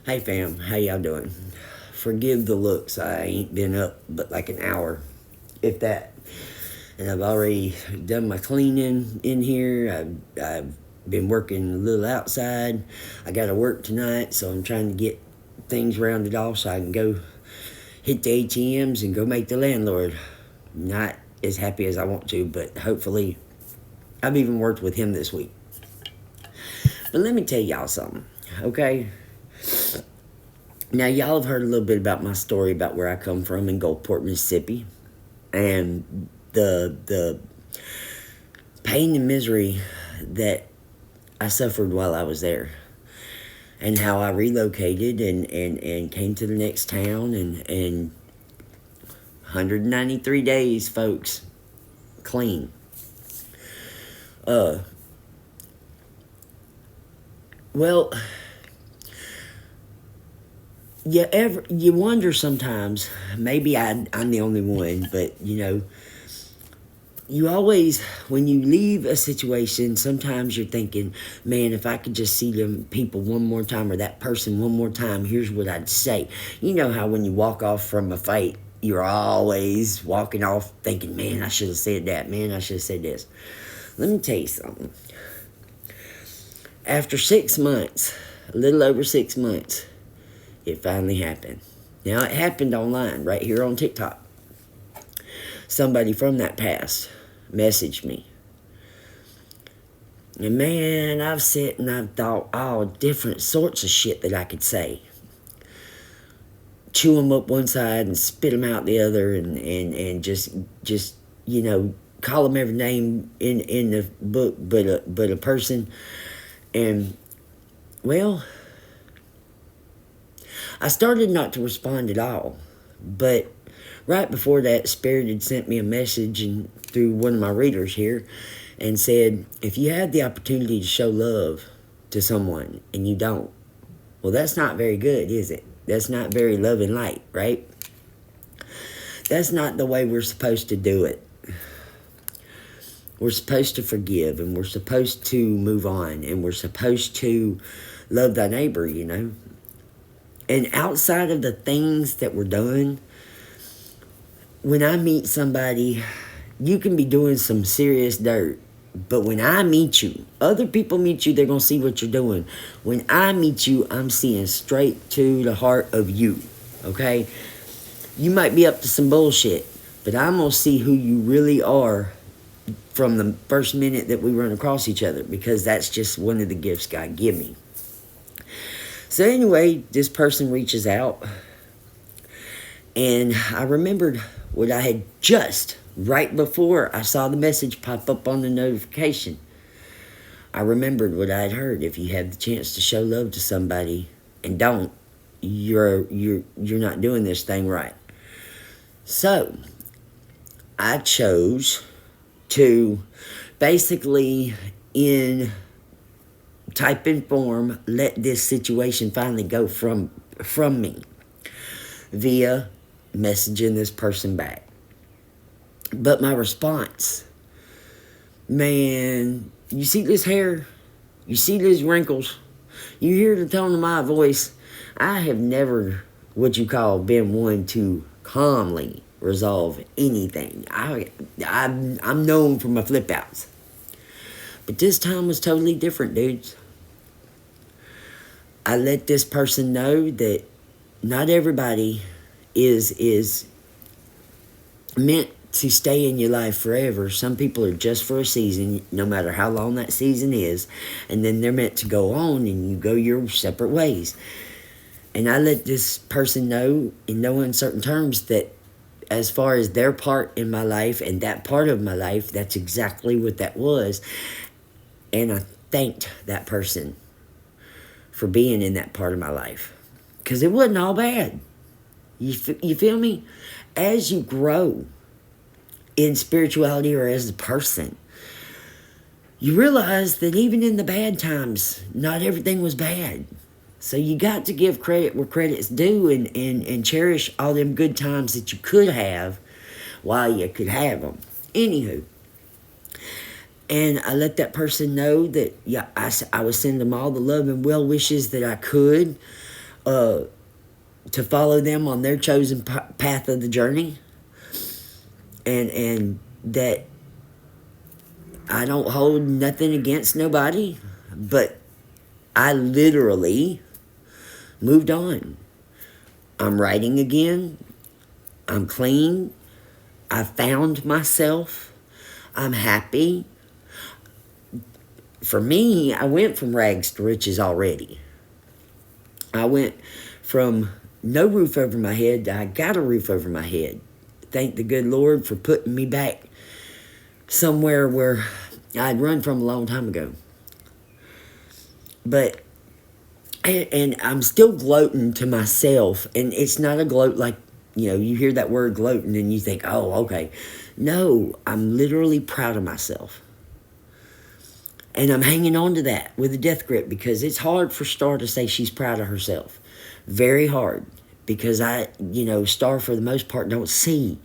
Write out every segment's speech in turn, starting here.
Hey fam, how y'all doing? Forgive the looks, I ain't been up but like an hour, if that. And I've already done my cleaning in here. I've been working a little outside. I gotta work tonight, so I'm trying to get things rounded off so I can go hit the ATMs and go make the landlord. Not as happy as I want to, but hopefully I've even worked with him this week. But let me tell y'all something, okay? Now, y'all have heard a little bit about my story about where I come from in Gulfport, Mississippi, and the pain and misery that I suffered while I was there, and how I relocated and came to the next town, and 193 days, folks, clean. Well, you wonder sometimes, maybe I'm the only one, but you always, when you leave a situation, sometimes you're thinking, man, if I could just see them people one more time or that person one more time, here's what I'd say. You know how when you walk off from a fight, you're always walking off thinking, man, I should have said that, man, I should have said this. Let me tell you something. After 6 months, a little over 6 months, it finally happened. Now, it happened online, right here on TikTok. Somebody from that past messaged me. And man, I've sat and I've thought all different sorts of shit that I could say. Chew them up one side and spit them out the other, and just call them every name in the book but a person. And, well, I started not to respond at all, but right before that, Spirit had sent me a message through one of my readers here and said, if you have the opportunity to show love to someone and you don't, well, that's not very good, is it? That's not very love and light, right? That's not the way we're supposed to do it. We're supposed to forgive, and we're supposed to move on, and we're supposed to love thy neighbor, And outside of the things that were done, when I meet somebody, you can be doing some serious dirt. But when I meet you, other people meet you, they're going to see what you're doing. When I meet you, I'm seeing straight to the heart of you, okay? You might be up to some bullshit, but I'm going to see who you really are from the first minute that we run across each other, because that's just one of the gifts God give me. So anyway, this person reaches out, and I remembered what I had just, right before I saw the message pop up on the notification, I remembered what I had heard. If you have the chance to show love to somebody and don't, you're not doing this thing right. So I chose to basically, in typing form, let this situation finally go from me via messaging this person back. But my response, man, you see this hair? You see these wrinkles? You hear the tone of my voice? I have never, what you call, been one to calmly resolve anything. I'm known for my flip outs. But this time was totally different, dudes. I let this person know that not everybody is meant to stay in your life forever. Some people are just for a season, no matter how long that season is, and then they're meant to go on and you go your separate ways. And I let this person know in no uncertain terms that as far as their part in my life and that part of my life, that's exactly what that was. And I thanked that person for being in that part of my life, because it wasn't all bad. You feel me? As you grow in spirituality or as a person, you realize that even in the bad times, not everything was bad. So you got to give credit where credit's due, and cherish all them good times that you could have while you could have them. Anywho, and I let that person know that, I would send them all the love and well wishes that I could. to follow them on their chosen path of the journey, and that I don't hold nothing against nobody, but I literally moved on. I'm writing again. I'm clean. I found myself. I'm happy. For me, I went from rags to riches already. I went from no roof over my head to I got a roof over my head. Thank the good Lord for putting me back somewhere where I'd run from a long time ago. But, and I'm still gloating to myself, and it's not a gloat like, you hear that word gloating and you think, oh, okay. No, I'm literally proud of myself. And I'm hanging on to that with a death grip, because it's hard for Star to say she's proud of herself. Very hard. Because Star, for the most part, don't see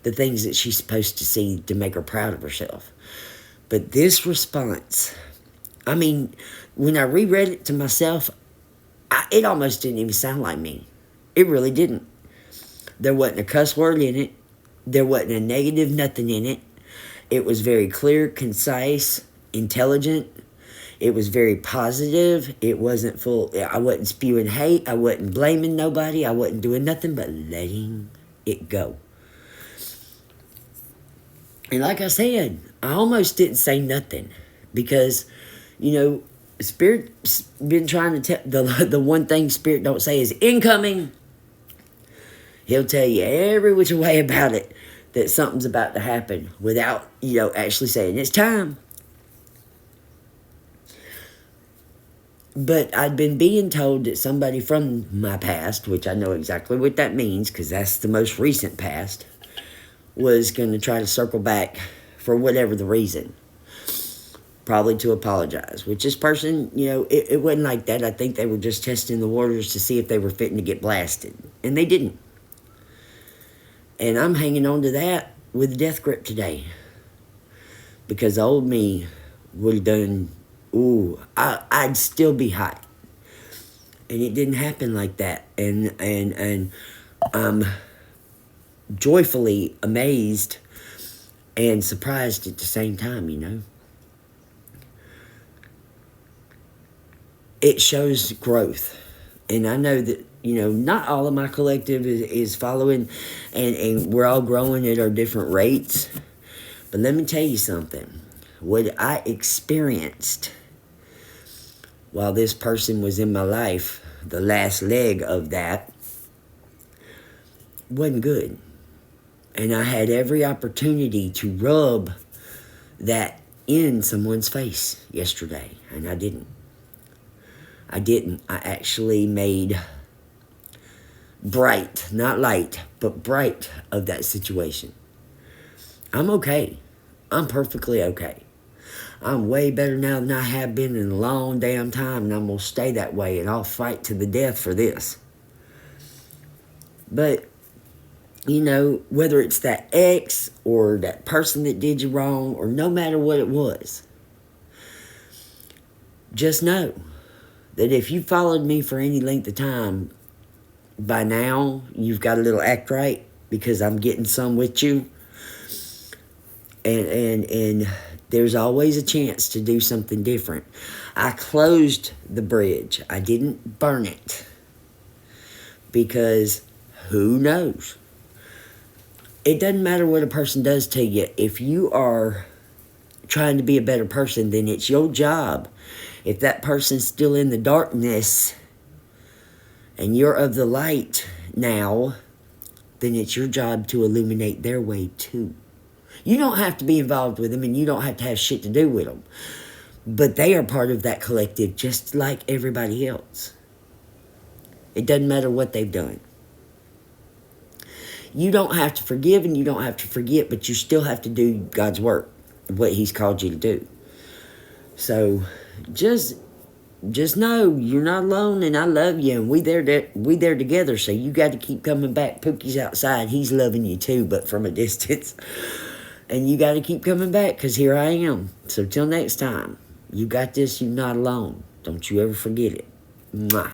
the things that she's supposed to see to make her proud of herself. But this response, I mean, when I reread it to myself, it almost didn't even sound like me. It really didn't. There wasn't a cuss word in it. There wasn't a negative nothing in it. It was very clear, concise, intelligent. It was very positive. It wasn't full. I wasn't spewing hate. I wasn't blaming nobody. I wasn't doing nothing but letting it go. And like I said, I almost didn't say nothing, because, Spirit's been trying to tell, the one thing Spirit don't say is incoming. He'll tell you every which way about it, that something's about to happen, without, actually saying it's time. But I'd been being told that somebody from my past, which I know exactly what that means, because that's the most recent past, was going to try to circle back for whatever the reason. Probably to apologize. Which this person, it wasn't like that. I think they were just testing the waters to see if they were fitting to get blasted. And they didn't. And I'm hanging on to that with a death grip today. Because the old me would have done, I'd still be hot. And it didn't happen like that. And I'm joyfully amazed and surprised at the same time, It shows growth. And I know that, not all of my collective is following, and we're all growing at our different rates. But let me tell you something. What I experienced while this person was in my life, the last leg of that, wasn't good. And I had every opportunity to rub that in someone's face yesterday, and I didn't. I actually made bright, not light, but bright of that situation. I'm okay. I'm perfectly okay. I'm way better now than I have been in a long damn time, and I'm going to stay that way, and I'll fight to the death for this. But, whether it's that ex or that person that did you wrong, or no matter what it was, just know that if you followed me for any length of time, by now you've got a little act right, because I'm getting some with you. And there's always a chance to do something different. I closed the bridge. I didn't burn it. Because who knows? It doesn't matter what a person does to you. If you are trying to be a better person, then it's your job. If that person's still in the darkness and you're of the light now, then it's your job to illuminate their way too. You don't have to be involved with them, and you don't have to have shit to do with them. But they are part of that collective just like everybody else. It doesn't matter what they've done. You don't have to forgive and you don't have to forget, but you still have to do God's work, what He's called you to do. So just know you're not alone, and I love you, and we there together. So you got to keep coming back. Pookie's outside. He's loving you too, but from a distance. And you got to keep coming back, because here I am. So till next time, you got this. You're not alone. Don't you ever forget it. Mwah.